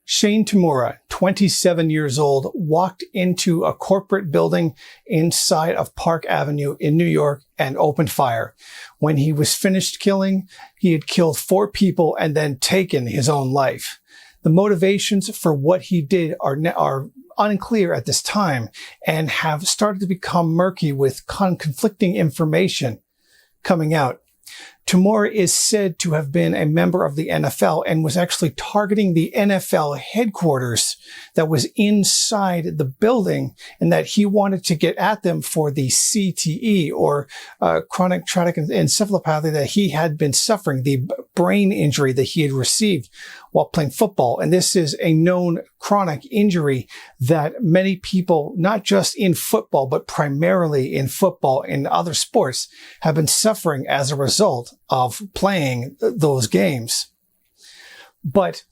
Shane Tamura, 27 years old, walked into a corporate building inside of Park Avenue in New York and opened fire. When he was finished killing, he had killed 4 people and then taken his own life. The motivations for what he did are unclear at this time and have started to become murky with conflicting information coming out. Tamura is said to have been a member of the NFL and was actually targeting the NFL headquarters that was inside the building, and that he wanted to get at them for the CTE, or chronic traumatic encephalopathy, that he had been suffering, the brain injury that he had received while playing football. And this is a known chronic injury that many people, not just in football, but primarily in football and other sports, have been suffering as a result of playing those games. But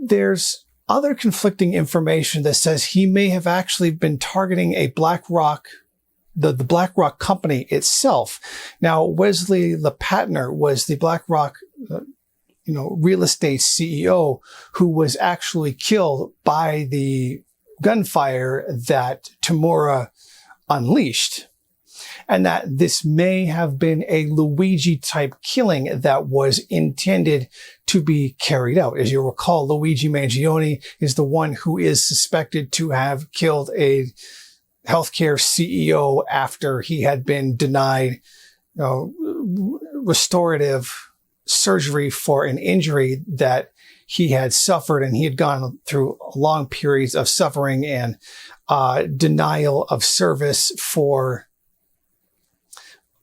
there's other conflicting information that says he may have actually been targeting a BlackRock, the BlackRock company itself. Now, Wesley LePatner was the BlackRock real estate CEO who was actually killed by the gunfire that Tamura unleashed. And that this may have been a Luigi type killing that was intended to be carried out. As you recall, Luigi Mangione is the one who is suspected to have killed a healthcare CEO after he had been denied restorative surgery for an injury that he had suffered, and he had gone through long periods of suffering and denial of service for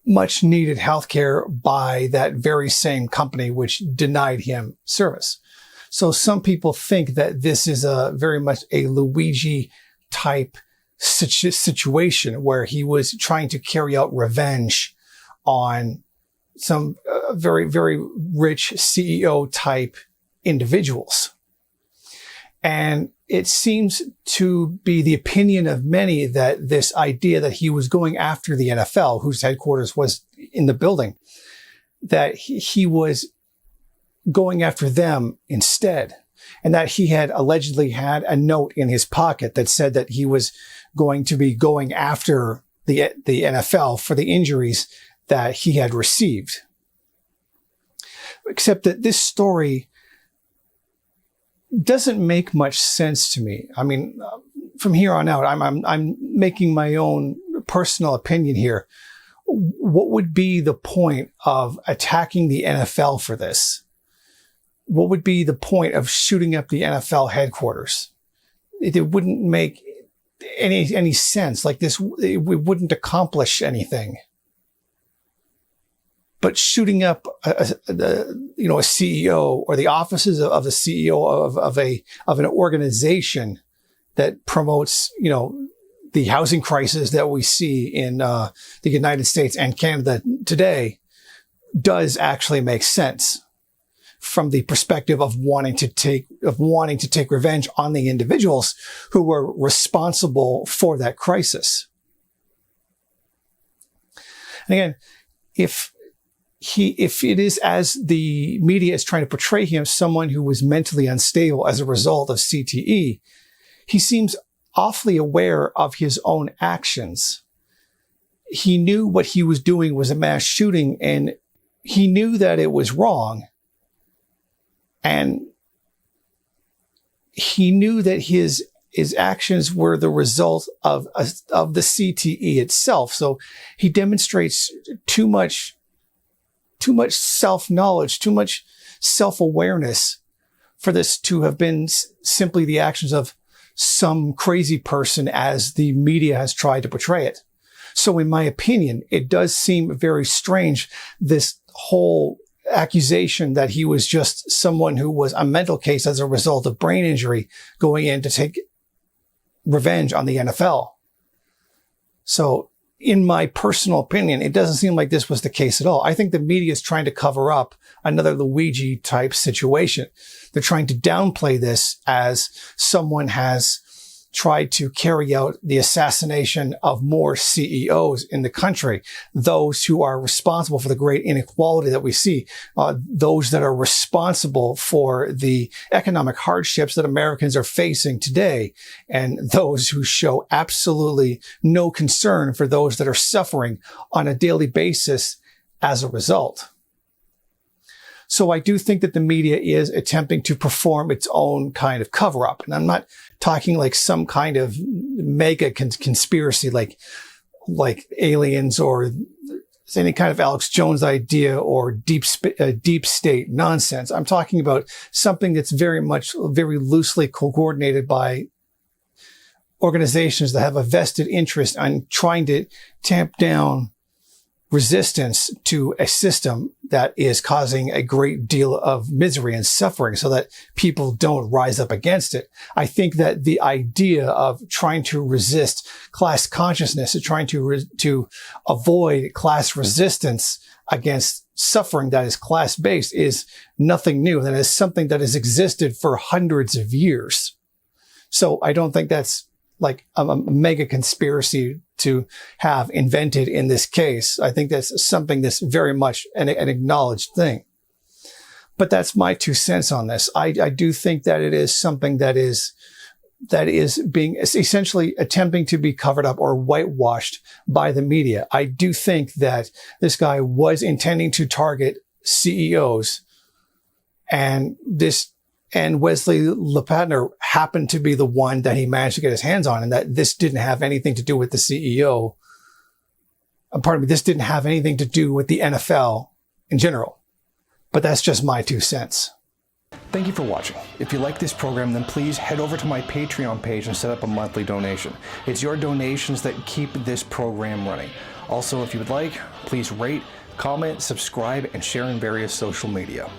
much needed healthcare by that very same company which denied him service. So some people think that this is very much a Luigi type situation where he was trying to carry out revenge on some very, very rich CEO type individuals. And it seems to be the opinion of many that this idea that he was going after the NFL, whose headquarters was in the building, that he was going after them instead, and that he had allegedly had a note in his pocket that said that he was going to be going after the NFL for the injuries that he had received. Except that this story doesn't make much sense to me. I mean, from here on out, I'm making my own personal opinion here. What would be the point of attacking the NFL for this? What would be the point of shooting up the NFL headquarters? It wouldn't make any sense. Like this, it wouldn't accomplish anything. But shooting up a CEO or the offices of the CEO of an organization that promotes, the housing crisis that we see in the United States and Canada today does actually make sense from the perspective of wanting to take revenge on the individuals who were responsible for that crisis. And again, if it is, as the media is trying to portray him, someone who was mentally unstable as a result of CTE, he seems awfully aware of his own actions. He knew what he was doing was a mass shooting, and he knew that it was wrong. And he knew that his actions were the result of the CTE itself. So he demonstrates too much self-knowledge, too much self-awareness for this to have been simply the actions of some crazy person as the media has tried to portray it. So in my opinion, it does seem very strange, this whole accusation that he was just someone who was a mental case as a result of brain injury going in to take revenge on the NFL. So in my personal opinion, it doesn't seem like this was the case at all. I think the media is trying to cover up another Luigi type situation. They're trying to downplay this as someone has tried to carry out the assassination of more CEOs in the country, those who are responsible for the great inequality that we see, those that are responsible for the economic hardships that Americans are facing today, and those who show absolutely no concern for those that are suffering on a daily basis as a result. So I do think that the media is attempting to perform its own kind of cover-up. And I'm not talking like some kind of mega conspiracy like aliens or any kind of Alex Jones idea or deep state nonsense. I'm talking about something that's very loosely coordinated by organizations that have a vested interest on trying to tamp down resistance to a system that is causing a great deal of misery and suffering so that people don't rise up against it. I think that the idea of trying to resist class consciousness and trying to avoid class resistance against suffering that is class-based is nothing new. That is something that has existed for hundreds of years. So I don't think that's like a mega conspiracy to have invented in this case. I think that's something that's very much an acknowledged thing. But that's my 2 cents on this. I do think that it is something that is being essentially attempting to be covered up or whitewashed by the media. I do think that this guy was intending to target CEOs, and Wesley Lepatner happened to be the one that he managed to get his hands on, and that this didn't have anything to do with the CEO. This didn't have anything to do with the NFL in general. But that's just my 2 cents. Thank you for watching. If you like this program, then please head over to my Patreon page and set up a monthly donation. It's your donations that keep this program running. Also, if you would like, please rate, comment, subscribe, and share in various social media.